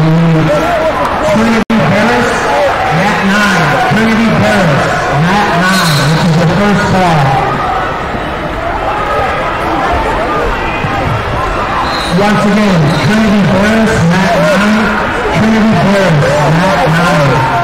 Trinity Harris, mat 9. Trinity Harris, mat 9, which is the first fall. Once again, Trinity Harris, mat 9. Trinity Harris, mat 9.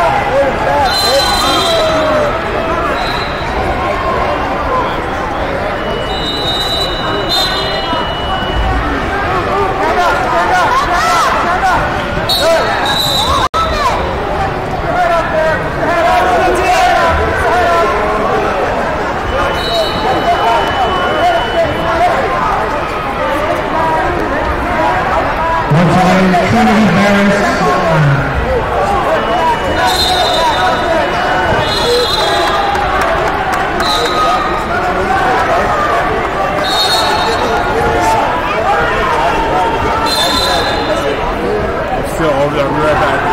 Trinity Harris. Still over there, right back.